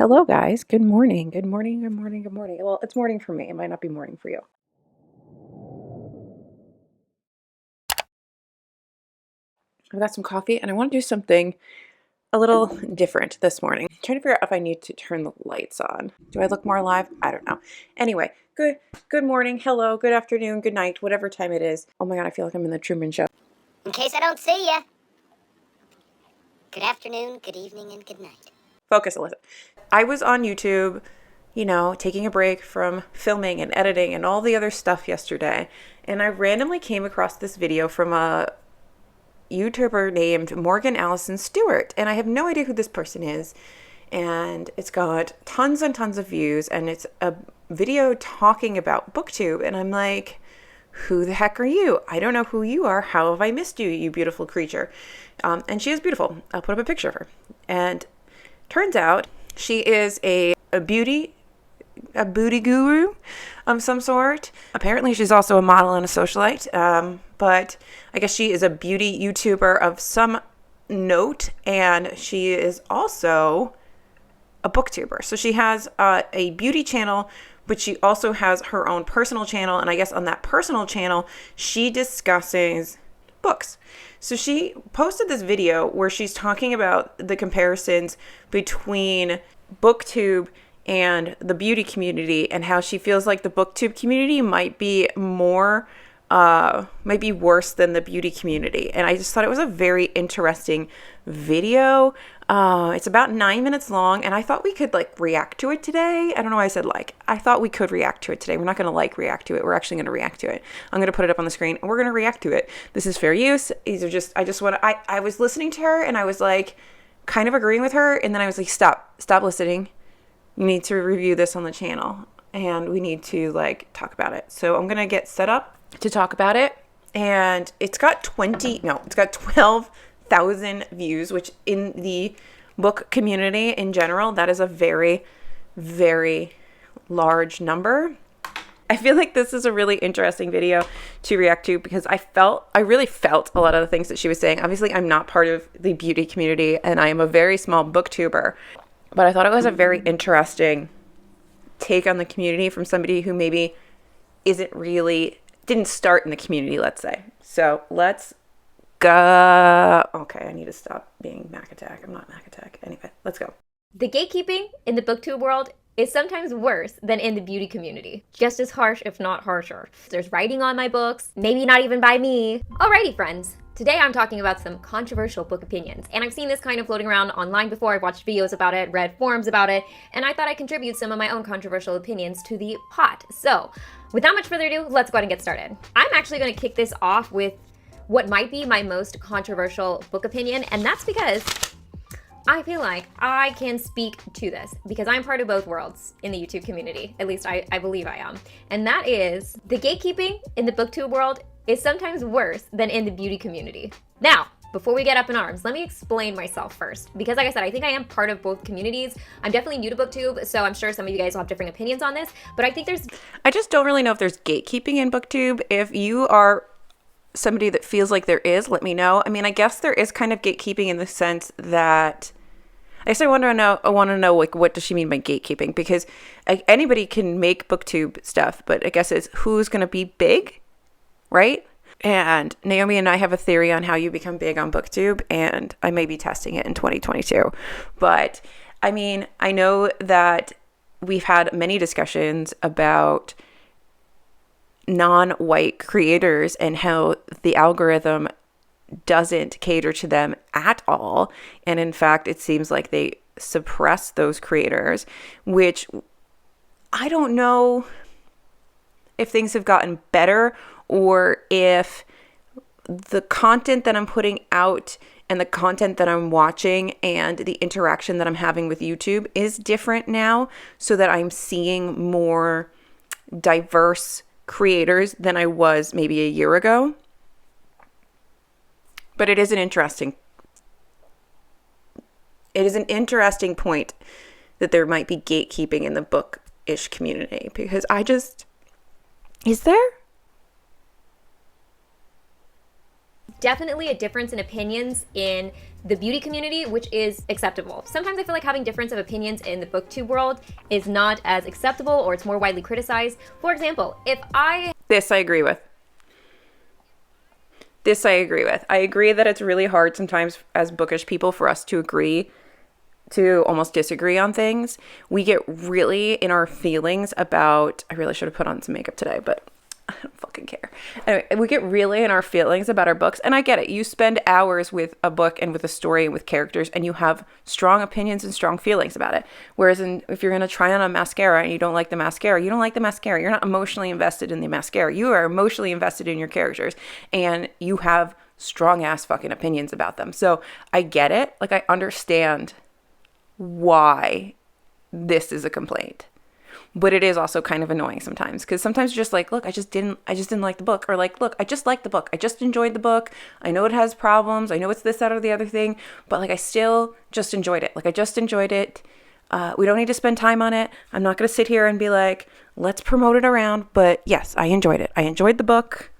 Hello, guys. Good morning. Good morning. Good morning. Good morning. Well, it's morning for me. It might not be morning for you. I've got some coffee and I want to do something a little different this morning. I'm trying to figure out if I need to turn the lights on. Do I look more alive? I don't know. Anyway, good morning. Hello. Good afternoon. Good night. Whatever time it is. Oh my God, I feel like I'm in the Truman Show. In case I don't see ya. Good afternoon, good evening, and good night. Focus, Alyssa. I was on YouTube, taking a break from filming and editing and all the other stuff yesterday. And I randomly came across this video from a YouTuber named Allison Stewart. And I have no idea who this person is. And it's got tons and tons of views. And it's a video talking about BookTube. And I'm like, who the heck are you? I don't know who you are. How have I missed you, you beautiful creature? And she is beautiful. I'll put up a picture of her. And turns out she is a booty guru of some sort. Apparently she's also a model and a socialite. But I guess she is a beauty YouTuber of some note. And she is also a booktuber. So she has a beauty channel, but she also has her own personal channel. And I guess on that personal channel, she discusses books. So she posted this video where she's talking about the comparisons between BookTube and the beauty community and how she feels like the BookTube community might be worse than the beauty community. And I just thought it was a very interesting video. It's about 9 minutes long, and I thought we could react to it today. I don't know why I said I thought we could react to it today. We're not going to react to it. We're actually going to react to it. I'm going to put it up on the screen and we're going to react to it. This is fair use. I was listening to her and I was kind of agreeing with her. And then I was like, stop listening. You need to review this on the channel and we need to talk about it. So I'm going to get set up to talk about it. And it's got 12,000 views, which in the book community in general, that is a very, very large number. I feel like this is a really interesting video to react to because I really felt a lot of the things that she was saying. Obviously, I'm not part of the beauty community and I am a very small booktuber, but I thought it was a very interesting take on the community from somebody who maybe didn't start in the community, let's say. So let's go. Okay, I need to stop being Mac Attack. I'm not Mac Attack. Anyway, let's go. The gatekeeping in the booktube world is sometimes worse than in the beauty community. Just as harsh, if not harsher. There's writing on my books, maybe not even by me. Alrighty, friends. Today I'm talking about some controversial book opinions, and I've seen this kind of floating around online before. I've watched videos about it, read forums about it, and I thought I'd contribute some of my own controversial opinions to the pot. So, without much further ado, let's go ahead and get started. I'm actually going to kick this off with what might be my most controversial book opinion, and that's because I feel like I can speak to this because I'm part of both worlds in the YouTube community. At least I believe I am. And that is the gatekeeping in the booktube world is sometimes worse than in the beauty community. Now, before we get up in arms, let me explain myself first. Because like I said, I think I am part of both communities. I'm definitely new to booktube, so I'm sure some of you guys will have different opinions on this. But I think I just don't really know if there's gatekeeping in booktube. If you are somebody that feels like there is, let me know. I mean, I guess there is kind of gatekeeping in the sense that I guess I want to know what does she mean by gatekeeping? Because anybody can make booktube stuff, but I guess it's who's going to be big, right? And Naomi and I have a theory on how you become big on booktube, and I may be testing it in 2022. But I mean, I know that we've had many discussions about non-white creators and how the algorithm doesn't cater to them at all. And in fact, it seems like they suppress those creators, which I don't know if things have gotten better or if the content that I'm putting out and the content that I'm watching and the interaction that I'm having with YouTube is different now, so that I'm seeing more diverse creators than I was maybe a year ago. But it is an interesting point that there might be gatekeeping in the bookish community, because is there? definitely a difference in opinions in the beauty community, which is acceptable. Sometimes I feel like having difference of opinions in the booktube world is not as acceptable, or it's more widely criticized. For example, if I... This I agree with. This I agree with. I agree that it's really hard sometimes as bookish people for us to agree to almost disagree on things. We get really in our feelings about, I really should have put on some makeup today, but I don't fucking care. Anyway, we get really in our feelings about our books, and I get it. You spend hours with a book and with a story and with characters, and you have strong opinions and strong feelings about it. Whereas if you're going to try on a mascara and you don't like the mascara, you don't like the mascara. You're not emotionally invested in the mascara. You are emotionally invested in your characters, and you have strong ass fucking opinions about them. So I get it. Like, I understand why this is a complaint. But it is also kind of annoying sometimes, because sometimes you're just like, look, I just didn't like the book. Or like, look, I just liked the book. I just enjoyed the book. I know it has problems. I know it's this, that, or the other thing. But like, I still just enjoyed it. Like, I just enjoyed it. We don't need to spend time on it. I'm not going to sit here and be like, let's promote it around. But yes, I enjoyed it. I enjoyed the book.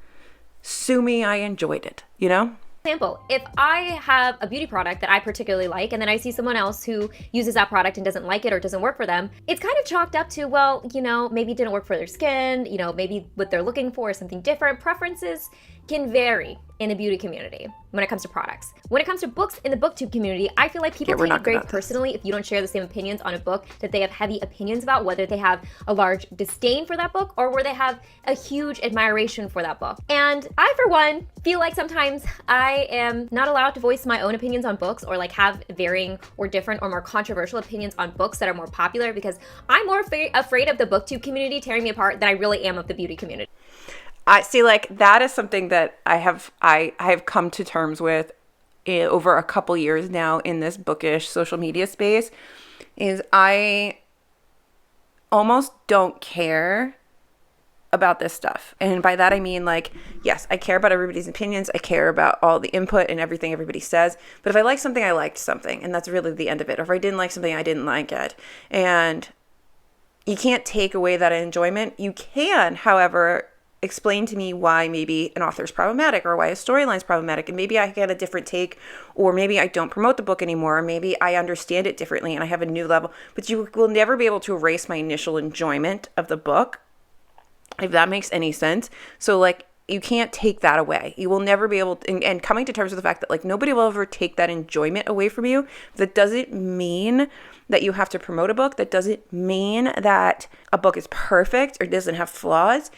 Sue me, I enjoyed it, you know? Example, if I have a beauty product that I particularly like, and then I see someone else who uses that product and doesn't like it or doesn't work for them, it's kind of chalked up to, well, you know, maybe it didn't work for their skin, you know, maybe what they're looking for is something different. Preferences can vary in the beauty community when it comes to products. When it comes to books in the booktube community, I feel like people take it very personally if you don't share the same opinions on a book that they have heavy opinions about, whether they have a large disdain for that book or where they have a huge admiration for that book. And I, for one, feel like sometimes I am not allowed to voice my own opinions on books, or like have varying or different or more controversial opinions on books that are more popular, because I'm more afraid of the booktube community tearing me apart than I really am of the beauty community. I see, like, that is something that I have come to terms with over a couple years now in this bookish social media space, is I almost don't care about this stuff. And by that I mean, like, yes, I care about everybody's opinions. I care about all the input and everything everybody says. But if I like something, I liked something, and that's really the end of it. Or if I didn't like something, I didn't like it. And you can't take away that enjoyment. You can, however, explain to me why maybe an author's problematic, or why a storyline's problematic, and maybe I get a different take, or maybe I don't promote the book anymore, or maybe I understand it differently and I have a new level. But you will never be able to erase my initial enjoyment of the book, if that makes any sense. So, like, you can't take that away. You will never be able to, and coming to terms with the fact that, like, nobody will ever take that enjoyment away from you. That doesn't mean that you have to promote a book. That doesn't mean that a book is perfect or doesn't have flaws.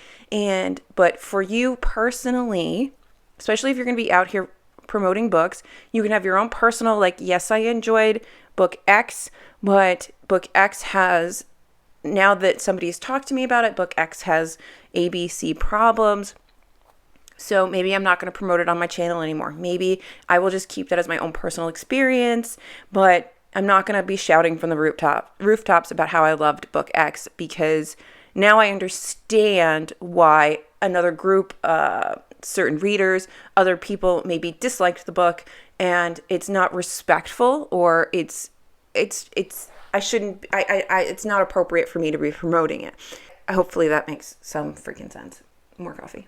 But for you personally, especially if you're going to be out here promoting books, you can have your own personal, like, yes, I enjoyed book X, but book X has, now that somebody's talked to me about it, book X has ABC problems. So maybe I'm not going to promote it on my channel anymore. Maybe I will just keep that as my own personal experience, but I'm not going to be shouting from the rooftops about how I loved book X, because now I understand why another group, certain readers, other people maybe disliked the book, and it's not respectful, or it's not appropriate for me to be promoting it. Hopefully that makes some freaking sense. More coffee.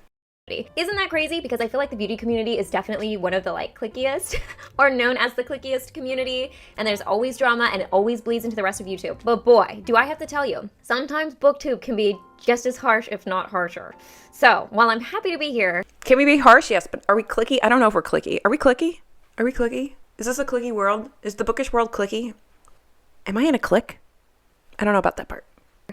Isn't that crazy? Because I feel like the beauty community is definitely one of the, like, clickiest, or known as the clickiest community, and there's always drama, and it always bleeds into the rest of YouTube. But boy, do I have to tell you, sometimes booktube can be just as harsh, if not harsher. So while I'm happy to be here... Can we be harsh? Yes, but are we clicky? I don't know if we're clicky. Are we clicky? Are we clicky? Is this a clicky world? Is the bookish world clicky? Am I in a clique? I don't know about that part.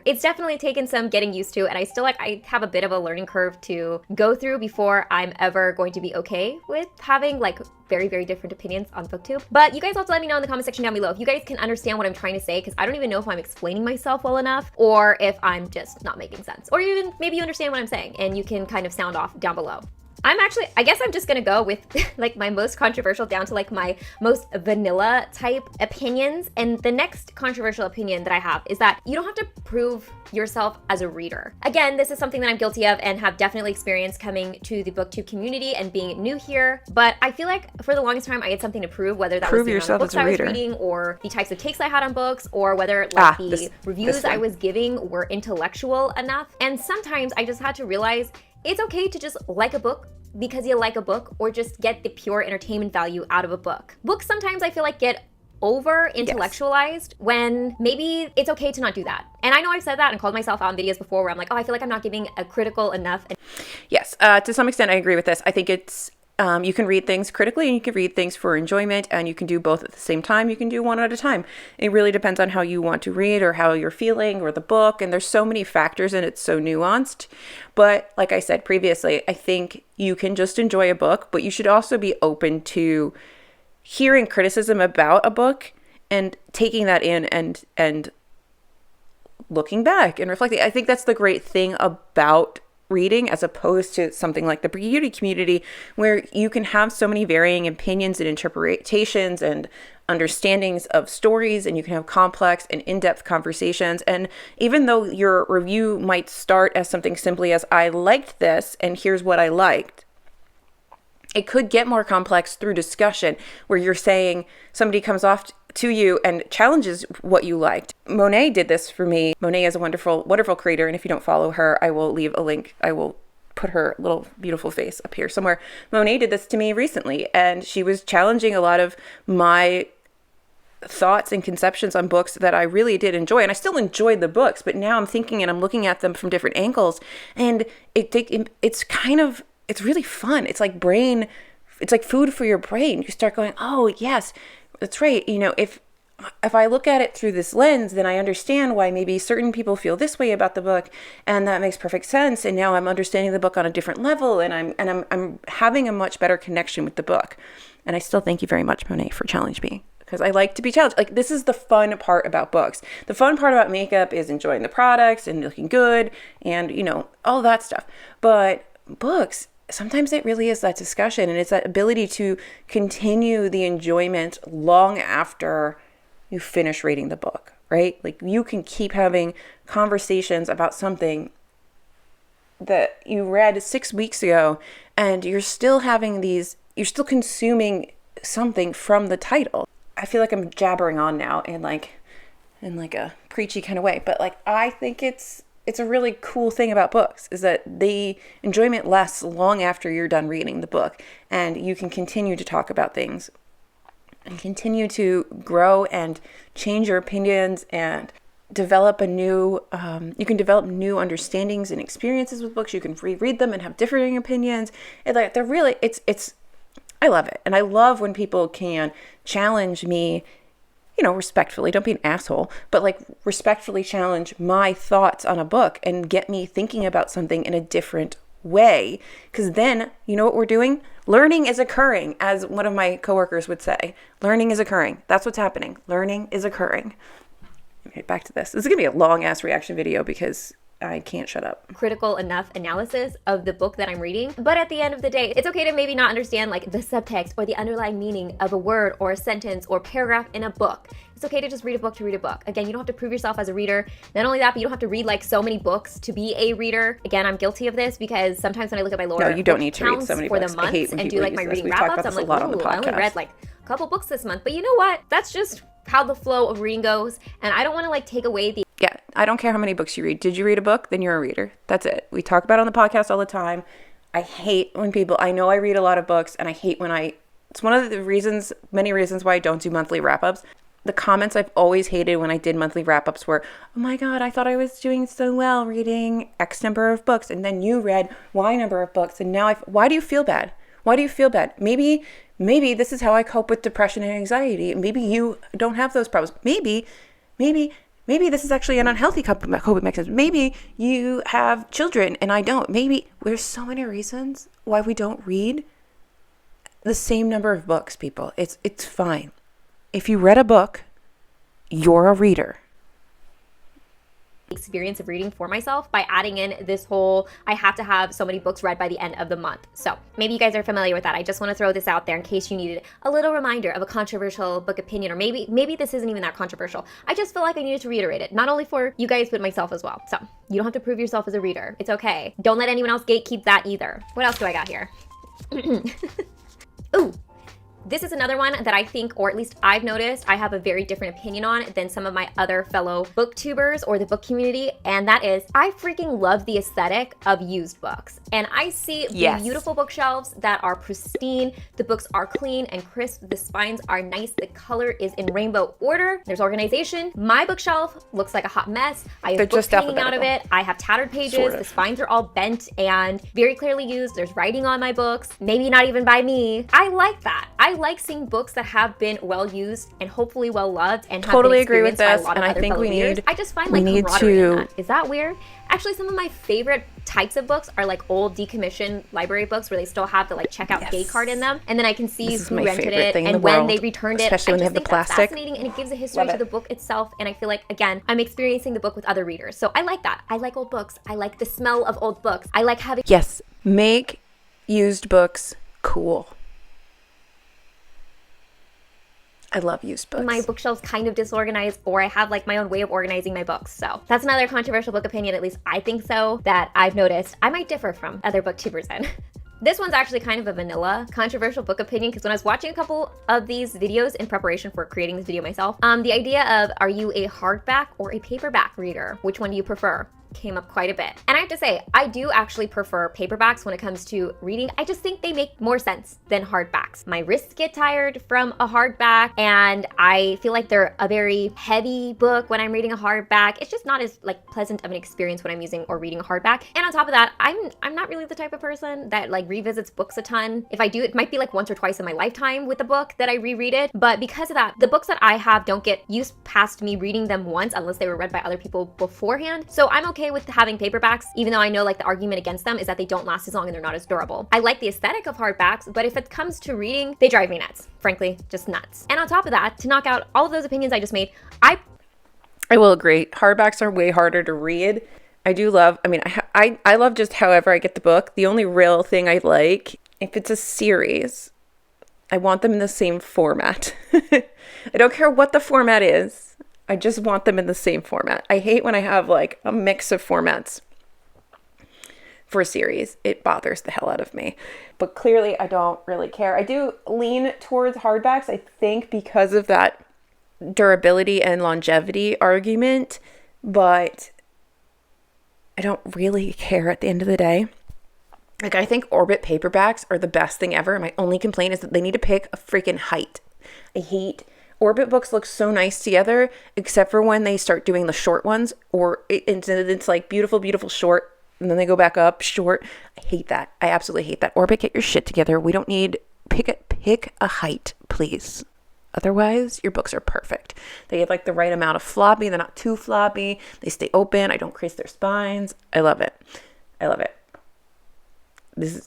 It's definitely taken some getting used to, and I have a bit of a learning curve to go through before I'm ever going to be okay with having, like, very, very different opinions on booktube. But you guys have to let me know in the comment section down below if you guys can understand what I'm trying to say, because I don't even know if I'm explaining myself well enough, or if I'm just not making sense. Or even maybe you understand what I'm saying and you can kind of sound off down below. I guess I'm just gonna go with like my most controversial down to like my most vanilla type opinions. And the next controversial opinion that I have is that you don't have to prove yourself as a reader. Again, this is something that I'm guilty of and have definitely experienced coming to the booktube community and being new here. But I feel like for the longest time I had something to prove, whether that was the amount of books I was reading, or the types of takes I had on books, or whether like the reviews I was giving were intellectual enough. And sometimes I just had to realize it's okay to just like a book because you like a book or just get the pure entertainment value out of a book. Books sometimes I feel like get over intellectualized when maybe it's okay to not do that. And I know I've said that and called myself out in videos before where I'm like, oh, I feel like I'm not giving a critical enough. Yes, to some extent I agree with this. I think it's you can read things critically and you can read things for enjoyment, and you can do both at the same time. You can do one at a time. It really depends on how you want to read or how you're feeling or the book. And there's so many factors and it's so nuanced. But like I said previously, I think you can just enjoy a book, but you should also be open to hearing criticism about a book and taking that in and looking back and reflecting. I think that's the great thing about reading as opposed to something like the beauty community, where you can have so many varying opinions and interpretations and understandings of stories, and you can have complex and in-depth conversations. And even though your review might start as something simply as, I liked this and here's what I liked, it could get more complex through discussion, where you're saying somebody comes off to you and challenges what you liked. Monet did this for me. Monet is a wonderful, wonderful creator. And if you don't follow her, I will leave a link. I will put her little beautiful face up here somewhere. Monet did this to me recently, and she was challenging a lot of my thoughts and conceptions on books that I really did enjoy. And I still enjoyed the books, but now I'm thinking and I'm looking at them from different angles. And it's really fun. It's like food for your brain. You start going, oh yes, that's right. You know, if I look at it through this lens, then I understand why maybe certain people feel this way about the book, and that makes perfect sense. And now I'm understanding the book on a different level, and I'm having a much better connection with the book. And I still thank you very much, Monet, for challenging me, because I like to be challenged. Like, this is the fun part about books. The fun part about makeup is enjoying the products and looking good and, you know, all that stuff. But books, sometimes it really is that discussion, and it's that ability to continue the enjoyment long after you finish reading the book, right? Like, you can keep having conversations about something that you read 6 weeks ago, and you're still consuming something from the title. I feel like I'm jabbering on now in like a preachy kind of way, but like, I think it's a really cool thing about books is that the enjoyment lasts long after you're done reading the book, and you can continue to talk about things and continue to grow and change your opinions and develop you can develop new understandings and experiences with books. You can reread them and have differing opinions. And like, they're really, I love it. And I love when people can challenge me, you know, respectfully, don't be an asshole, but like respectfully challenge my thoughts on a book and get me thinking about something in a different way. Because then, you know what we're doing? Learning is occurring, as one of my coworkers would say. Learning is occurring. That's what's happening. Learning is occurring. Okay, back to this. This is going to be a long ass reaction video because I can't shut up. Critical enough analysis of the book that I'm reading. But at the end of the day, it's okay to maybe not understand like the subtext or the underlying meaning of a word or a sentence or paragraph in a book. It's okay to just read a book to read a book. Again, you don't have to prove yourself as a reader. Not only that, but you don't have to read like so many books to be a reader. Again, I'm guilty of this because sometimes when I look at my Lord, no, you don't need to read so many for books. the months and do like my reading wrap-ups, I'm like, ooh, I only read like a couple books this month. But you know what? That's just how the flow of reading goes. And I don't want to like take away the... Yeah, I don't care how many books you read. Did you read a book? Then you're a reader. That's it. We talk about it on the podcast all the time. I hate when people... I know I read a lot of books, and I hate when it's one of the reasons, many reasons why I don't do monthly wrap-ups. The comments I've always hated when I did monthly wrap-ups were, oh my God, I thought I was doing so well reading X number of books, and then you read Y number of books, and now why do you feel bad? Why do you feel bad? Maybe this is how I cope with depression and anxiety. Maybe you don't have those problems. Maybe this is actually an unhealthy coping mechanism. Maybe you have children and I don't. Maybe there's so many reasons why we don't read the same number of books, people. It's fine. If you read a book, you're a reader. Experience of reading for myself by adding in this whole, I have to have so many books read by the end of the month. So maybe you guys are familiar with that. I just want to throw this out there in case you needed a little reminder of a controversial book opinion, or maybe this isn't even that controversial. I just feel like I needed to reiterate it, not only for you guys, but myself as well. So you don't have to prove yourself as a reader. It's okay. Don't let anyone else gatekeep that either. What else do I got here? Ooh. This is another one that I think, or at least I've noticed, I have a very different opinion on than some of my other fellow booktubers or the book community, and that is I freaking love the aesthetic of used books. And I see beautiful bookshelves that are pristine, the books are clean and crisp, the spines are nice, the color is in rainbow order, there's organization. My bookshelf looks like a hot mess. I have books hanging out of it, I have tattered pages, the spines are all bent and very clearly used, there's writing on my books, maybe not even by me. I like that. I like seeing books that have been well used and hopefully well loved and have been experienced by a lot of other fellow readers. I just find like camaraderie in that. Is that weird? Actually, some of my favorite types of books are like old decommissioned library books where they still have the like checkout gate card in them, and then I can see who rented it and when they returned it. Especially when they have the plastic. That's fascinating, and it gives a history to the book itself, and I feel like, again, I'm experiencing the book with other readers. So I like that. I like old books. I like the smell of old books. I like having... Yes, make used books cool. I love used books. My bookshelf's kind of disorganized, or I have like my own way of organizing my books. So that's another controversial book opinion, at least I think so, that I've noticed. I might differ from other booktubers then. This one's actually kind of a vanilla controversial book opinion, because when I was watching a couple of these videos in preparation for creating this video myself, the idea of, are you a hardback or a paperback reader? Which one do you prefer? Came up quite a bit. And I have to say, I do actually prefer paperbacks when it comes to reading. I just think they make more sense than hardbacks. My wrists get tired from a hardback, and I feel like they're a very heavy book when I'm reading a hardback. It's just not as like pleasant of an experience when I'm using or reading a hardback. And on top of that, I'm not really the type of person that like revisits books a ton. If I do, it might be like once or twice in my lifetime with a book that I reread it. But because of that, the books that I have don't get used past me reading them once unless they were read by other people beforehand. So I'm okay with having paperbacks, even though I know like the argument against them is that they don't last as long and they're not as durable. I like the aesthetic of hardbacks, but if it comes to reading, they drive me nuts. Frankly, just nuts. And on top of that, to knock out all of those opinions I just made, I will agree. Hardbacks are way harder to read. I do love, I love just however I get the book. The only real thing I like, if it's a series, I want them in the same format. I don't care what the format is. I just want them in the same format. I hate when I have like a mix of formats for a series. It bothers the hell out of me. But clearly I don't really care. I do lean towards hardbacks, I think, because of that durability and longevity argument, but I don't really care at the end of the day. Like, I think Orbit paperbacks are the best thing ever. My only complaint is that they need to pick a freaking height. I hate Orbit books look so nice together, except for when they start doing the short ones, or it's like beautiful, beautiful short, and then they go back up short. I hate that. I absolutely hate that. Orbit, get your shit together. We don't need, pick a height, please. Otherwise, your books are perfect. They have like the right amount of floppy. They're not too floppy. They stay open. I don't crease their spines. I love it. I love it. This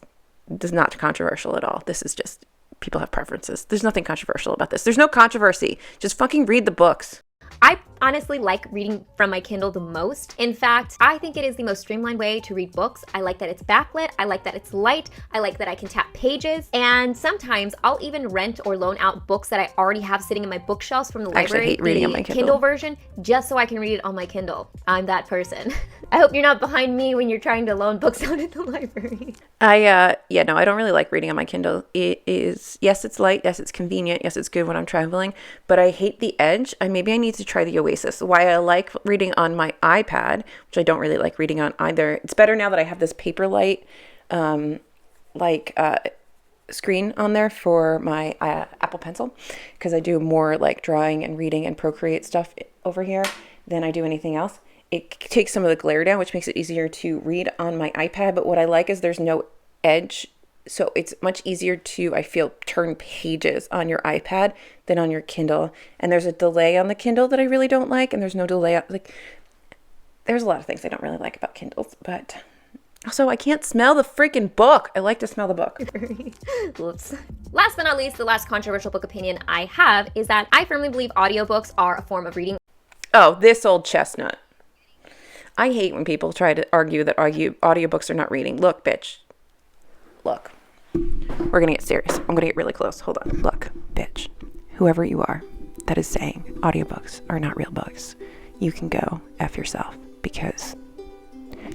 is not controversial at all. This is just, people have preferences. There's nothing controversial about this. There's no controversy. Just fucking read the books. I honestly like reading from my Kindle the most. In fact, I think it is the most streamlined way to read books. I like that it's backlit. I like that it's light. I like that I can tap pages. And sometimes I'll even rent or loan out books that I already have sitting in my bookshelves from the library. I hate reading on my Kindle version, just so I can read it on my Kindle. I'm that person. I hope you're not behind me when you're trying to loan books out at the library. I don't really like reading on my Kindle. It is, yes, it's light. Yes, it's convenient. Yes, it's good when I'm traveling, but I hate the edge. Maybe I need to try the Oasis. Why I like reading on my iPad, which I don't really like reading on either. It's better now that I have this Paperlight, screen on there for my Apple Pencil, because I do more like drawing and reading and Procreate stuff over here than I do anything else. It takes some of the glare down, which makes it easier to read on my iPad. But what I like is there's no edge. So it's much easier to, I feel, turn pages on your iPad than on your Kindle. And there's a delay on the Kindle that I really don't like. And there's no delay. There's a lot of things I don't really like about Kindles. But also, I can't smell the freaking book. I like to smell the book. Oops. Last but not least, the last controversial book opinion I have is that I firmly believe audiobooks are a form of reading. Oh, this old chestnut. I hate when people try to argue that audiobooks are not reading. Look, bitch. Look. We're going to get serious. I'm going to get really close. Hold on. Look, bitch. Whoever you are that is saying audiobooks are not real books, you can go F yourself, because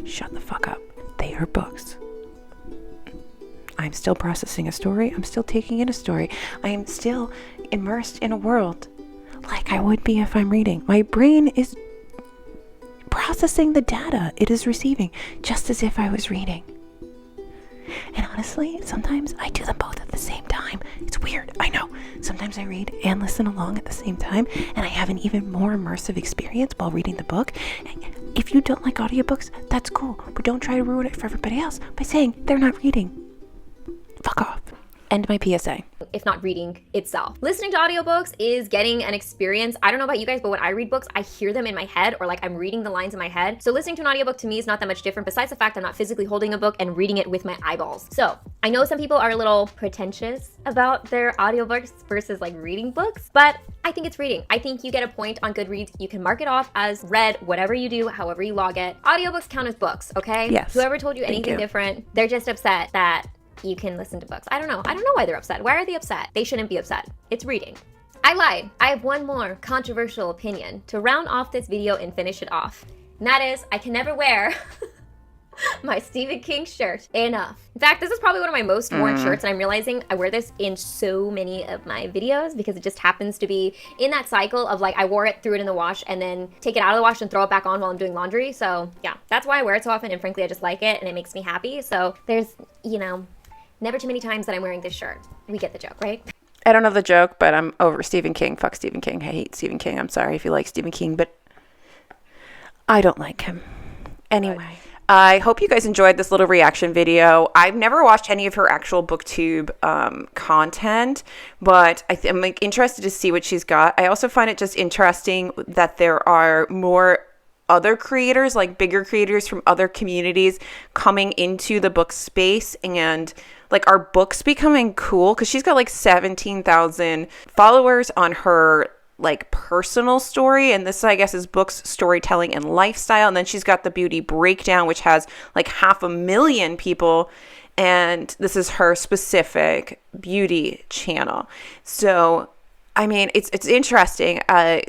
shut the fuck up. They are books. I'm still processing a story. I'm still taking in a story. I am still immersed in a world like I would be if I'm reading. My brain is processing the data it is receiving just as if I was reading. And honestly, sometimes I do them both at the same time. It's weird, I know. Sometimes I read and listen along at the same time, and I have an even more immersive experience while reading the book. If you don't like audiobooks, that's cool, but don't try to ruin it for everybody else by saying they're not reading. Fuck off. End my PSA. If not reading itself. Listening to audiobooks is getting an experience. I don't know about you guys, but when I read books, I hear them in my head, or like I'm reading the lines in my head. So listening to an audiobook to me is not that much different, besides the fact I'm not physically holding a book and reading it with my eyeballs. So I know some people are a little pretentious about their audiobooks versus like reading books, but I think it's reading. I think you get a point on Goodreads. You can mark it off as read, whatever you do, however you log it. Audiobooks count as books, okay? Yes. Whoever told you anything different, they're just upset that you can listen to books. I don't know why they're upset. Why are they upset? They shouldn't be upset. It's reading. I lied. I have one more controversial opinion to round off this video and finish it off. And that is, I can never wear my Stephen King shirt enough. In fact, this is probably one of my most worn shirts, and I'm realizing I wear this in so many of my videos because it just happens to be in that cycle of like I wore it, threw it in the wash, and then take it out of the wash and throw it back on while I'm doing laundry. So yeah, that's why I wear it so often, and frankly, I just like it and it makes me happy. So there's, never too many times that I'm wearing this shirt. We get the joke, right? I don't know the joke, but I'm over Stephen King. Fuck Stephen King. I hate Stephen King. I'm sorry if you like Stephen King, but I don't like him. Anyway, I hope you guys enjoyed this little reaction video. I've never watched any of her actual booktube content, but I'm like interested to see what she's got. I also find it just interesting that there are more other creators, like bigger creators from other communities coming into the book space, and like our books becoming cool, because she's got like 17,000 followers on her like personal story, and this I guess is books, storytelling, and lifestyle. And then she's got the beauty breakdown, which has like 500,000 people, and this is her specific beauty channel. So I mean, it's interesting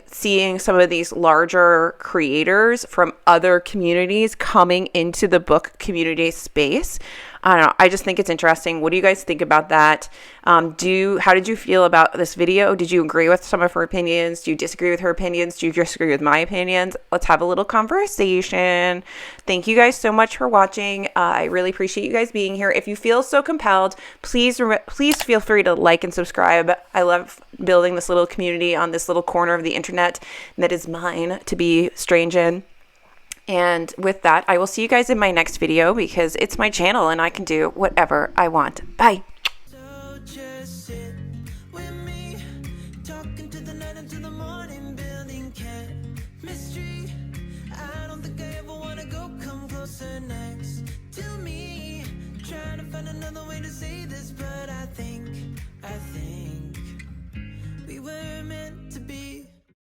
seeing some of these larger creators from other communities coming into the book community space. I don't know. I just think it's interesting. What do you guys think about that? How did you feel about this video? Did you agree with some of her opinions? Do you disagree with her opinions? Do you disagree with my opinions? Let's have a little conversation. Thank you guys so much for watching. I really appreciate you guys being here. If you feel so compelled, please feel free to like and subscribe. I love building this little community on this little corner of the internet that is mine to be strange in. And with that, I will see you guys in my next video because it's my channel and I can do whatever I want. Bye.